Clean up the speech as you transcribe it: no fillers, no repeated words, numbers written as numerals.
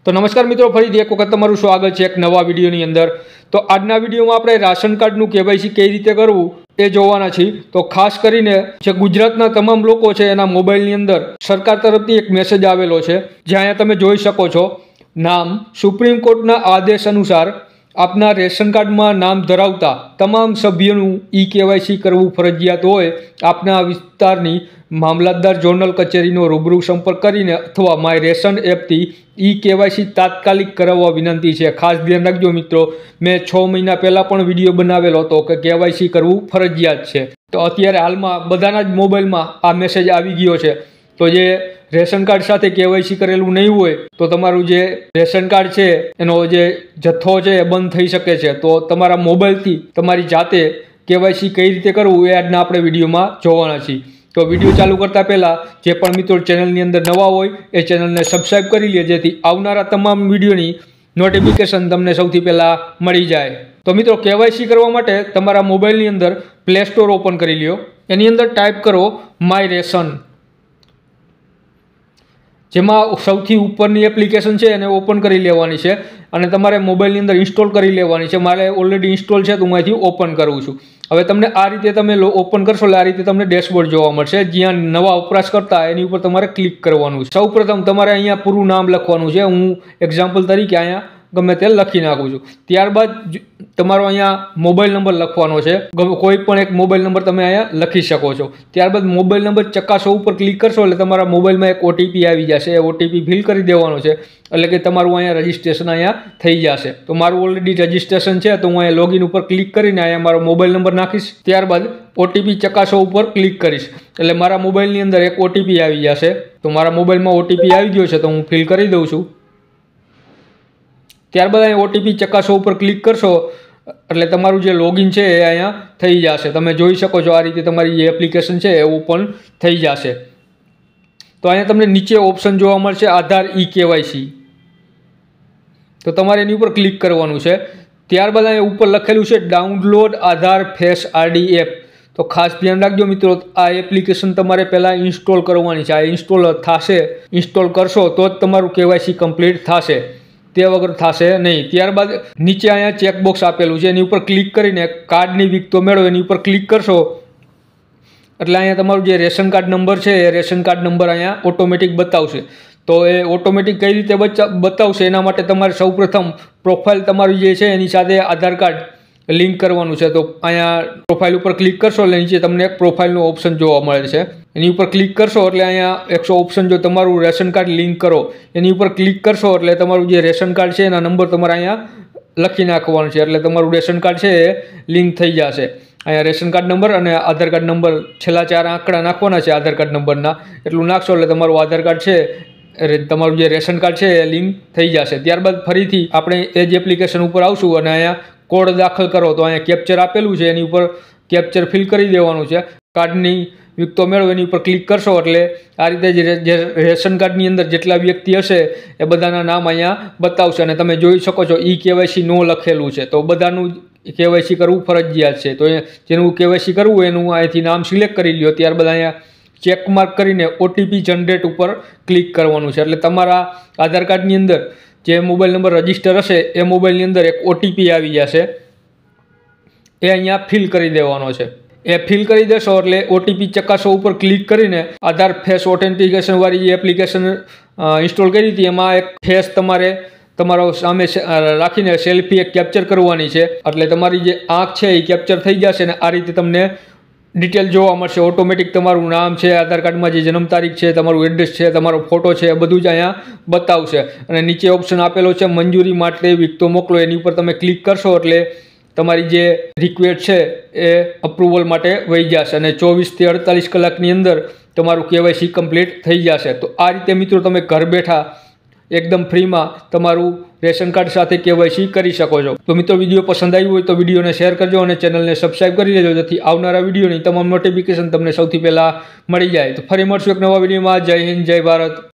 तो नमस्कार मित्रों, फरीથી एक वखत तमारुं स्वागत है एक नवा विडियोनी अंदर। तो आजना विडियोमां आपणे राशन कार्डनुं केवायसी कई रीते करवुं ए जोवाना छीए। तो खास करीने जे गुजरातना तमाम लोको छे एना मोबाइलनी अंदर सरकार तरफथी एक मेसेज आवेलो छे, ज्यां तमे जोई शको छो नाम सुप्रीम कोर्टना आदेश अनुसार आपना रेशन कार्ड में नाम धरावता तमाम सभ्यों ई केवायसी करवू फरजियात होय। आपना विस्तारनी मामलतदार जोनल कचेरीनो रूबरू संपर्क करीने अथवा माय रेशन एप थी ई केवायसी तात्कालिक कराववा विनंती है। खास ध्यान रखजो मित्रों, मैं 6 महीना पहला पण विडियो बनावेलो तो कि केवायसी करवू फरजियात है। तो अत्यारे हालमां बधाना ज मोबाइलमां आ मेसेज आवी गयो छे। तो जे रेशन कार्ड साथे केवायसी करेलू नहीं होय तो तमारुं जे रेशन कार्ड छे एनो जे जथ्थो छे बंद थई शके छे। तो तमारा मोबाइलथी तमारी जाते केवायसी कई रीते करवू ए आजना आपणे विडियोमां जोवाना छीए। तो विडियो चालू करता पहला जे पण मित्रों चेनलनी अंदर नवा होय ए चेनलने सब्सक्राइब करी लो, जेथी आवनारा तमाम विडियोनी नोटिफिकेशन तमने सौथी पहला मळी जाए। तो मित्रों केवायसी करवा माटे तमारा मोबाइलनी अंदर प्ले स्टोर ओपन करी ल्यो। एनी अंदर टाइप करो माय रेशन, जेमां सौथी उपरनी एप्लिकेशन है एने ओपन करी लेवानी छे अने तमारे मोबाइलनी अंदर इंस्टॉल करी लेवानी छे। मारे ऑलरेडी इंस्टॉल है तो हूँ अहींथी ओपन करूँ छूं। हवे तमने आ रीते तमे ओपन करशो એટલે આ રીતે તમને ડેશબોર્ડ જોવા મળશે, જ્યાં નવા વપરાશકર્તા એની ઉપર તમારે ક્લિક કરવાનું છે। સૌપ્રથમ તમારે અહીંયા પૂરું નામ લખવાનું છે। હું એક્ઝામ્પલ તરીકે અહીંયા ગમે તે લખી નાખું છું। ત્યારબાદ તમારો અહીંયા મોબાઈલ નંબર લખવાનો છે, કોઈ પણ એક મોબાઈલ નંબર તમે અહીંયા લખી શકો છો। ત્યારબાદ મોબાઈલ નંબર ચકાસો ઉપર ક્લિક કરશો એટલે તમારા મોબાઈલમાં એક ઓટીપી આવી જશે। એ ઓટીપી ફિલ કરી દેવાનો છે એટલે કે તમારું અહીંયા રજિસ્ટ્રેશન અહીંયા થઈ જશે। તો મારું ઓલરેડી રજિસ્ટ્રેશન છે તો હું અહીંયા લોગિન ઉપર ક્લિક કરીને અહીંયા મારો મોબાઈલ નંબર નાખીશ। ત્યારબાદ ઓટીપી ચકાસો ઉપર ક્લિક કરીશ એટલે મારા મોબાઈલની અંદર એક ઓટીપી આવી જશે। તો મારા મોબાઈલમાં ઓટીપી આવી ગયો છે તો હું ફિલ કરી દઉં છું। ત્યારબાદ અહીં ઓટીપી ચકાસો ઉપર ક્લિક કરશો એટલે તમારું જે લોગિન છે એ અહીંયા થઈ જશે। તમે જોઈ શકો છો આ રીતે તમારી જે એપ્લિકેશન છે એ ઓપન થઈ જશે। તો અહીંયા તમને નીચે ઓપ્શન જોવા મળશે આધાર ઈ કેવાયસી, તો તમારે એની ઉપર ક્લિક કરવાનું છે। ત્યારબાદ અહીંયા ઉપર લખેલું છે ડાઉનલોડ આધાર ફેસ આરડી એપ। તો ખાસ ધ્યાન રાખજો મિત્રો, આ એપ્લિકેશન તમારે પહેલાં ઇન્સ્ટોલ કરવાની છે। આ ઇન્સ્ટોલ થશે, ઇન્સ્ટોલ કરશો તો જ તમારું કેવાયસી કમ્પ્લીટ થશે, તે વગર થશે નહીં। ત્યારબાદ નીચે અહીંયા ચેકબોક્સ આપેલું છે એની ઉપર ક્લિક કરીને કાર્ડની વિગતો મેળવો એની ઉપર ક્લિક કરશો એટલે અહીંયા તમારું જે રેશન કાર્ડ નંબર છે એ રેશન કાર્ડ નંબર અહીંયા ઓટોમેટિક બતાવશે। તો એ ઓટોમેટિક કઈ રીતે બતાવશે એના માટે તમારે સૌપ્રથમ પ્રોફાઇલ તમારી જે છે એની સાથે આધાર કાર્ડ લિંક કરવાનું છે। તો અહીંયા પ્રોફાઇલ ઉપર ક્લિક કરશો એટલે નીચે તમને એક પ્રોફાઇલનું ઓપ્શન જોવા મળે છે, એની ઉપર ક્લિક કરશો એટલે અહીંયા 100 ઓપ્શન જો તમારું રેશન કાર્ડ લિંક કરો એની ઉપર ક્લિક કરશો એટલે તમારું જે રેશન કાર્ડ છે એના નંબર તમારે અહીંયા લખી નાખવાનું છે એટલે તમારું રેશન કાર્ડ છે એ લિંક થઈ જશે। અહીંયા રેશન કાર્ડ નંબર અને આધાર કાર્ડ નંબર છેલ્લા 4 આંકડા નાખવાના છે આધાર કાર્ડ નંબરના, એટલું નાખશો એટલે તમારું આધાર કાર્ડ છે તમારું જે રેશન કાર્ડ છે એ લિંક થઈ જશે। ત્યારબાદ ફરીથી આપણે એ જ એપ્લિકેશન ઉપર આવશું અને અહીંયા કોડ દાખલ કરો તો અહીંયા કેપ્ચર આપેલું છે એની ઉપર કેપ્ચર ફિલ કરી દેવાનું છે। કાર્ડની વિગતો મેળવો એની ઉપર ક્લિક કરશો એટલે આ રીતે જે રેશન કાર્ડની અંદર જેટલા વ્યક્તિ હશે એ બધાના નામ અહીંયા બતાવશે અને તમે જોઈ શકો છો ઈ કેવાયસી નો લખેલું છે તો બધાનું કેવાયસી કરવું ફરજિયાત છે। તો જેનું કેવાયસી કરવું એનું અહીંથી નામ સિલેક્ટ કરી લ્યો। ત્યારબાદ અહીંયા ચેક માર્ક કરીને ઓટીપી જનરેટ ઉપર ક્લિક કરવાનું છે એટલે તમારા આધાર કાર્ડની અંદર જે મોબાઈલ નંબર રજિસ્ટર હશે એ મોબાઈલની અંદર એક ઓટીપી આવી જશે, એ અહીંયા ફિલ કરી દેવાનો છે। એ ફિલ કરી દેશો એટલે ઓટીપી ચકાસો ઉપર ક્લિક કરીને આધાર ફેસ ઓથેન્ટિકેશન વાળી જે એપ્લિકેશન ઇન્સ્ટોલ કરી હતી એમાં એક ફેસ તમારે તમારો સામે રાખીને સેલ્ફી એક કેપ્ચર કરવાની છે એટલે તમારી જે આંખ છે એ કેપ્ચર થઈ જશે ને આ રીતે તમને ડિટેલ જોવા મળશે। ઓટોમેટિક તમારું નામ છે, આધાર કાર્ડમાં જે જન્મ તારીખ છે, તમારું એડ્રેસ છે, તમારો ફોટો છે, બધું જ અહીંયા બતાવશે અને નીચે ઓપ્શન આપેલો છે મંજૂરી માટે વિગતો મોકલો, એની ઉપર તમે ક્લિક કરશો એટલે તમારી જે રિક્વેસ્ટ છે એ અપ્રુવલ માટે વહી જશે અને 24 થી 48 કલાકની અંદર તમારું કેવાયસી કમ્પ્લીટ થઈ જશે। તો આ રીતે મિત્રો તમે ઘર બેઠા એકદમ ફ્રીમાં તમારું રેશન કાર્ડ સાથે કેવાયસી કરી શકો છો। તો મિત્રો વિડીયો પસંદ આવ્યો હોય તો વિડીયોને શેર કરજો અને ચેનલને સબસ્ક્રાઇબ કરી લેજો, જેથી આવનારા વિડીયોની તમામ નોટિફિકેશન તમને સૌથી પહેલાં મળી જાય। તો ફરી મળશું એક નવા વિડીયોમાં। જય હિન્દ, જય ભારત।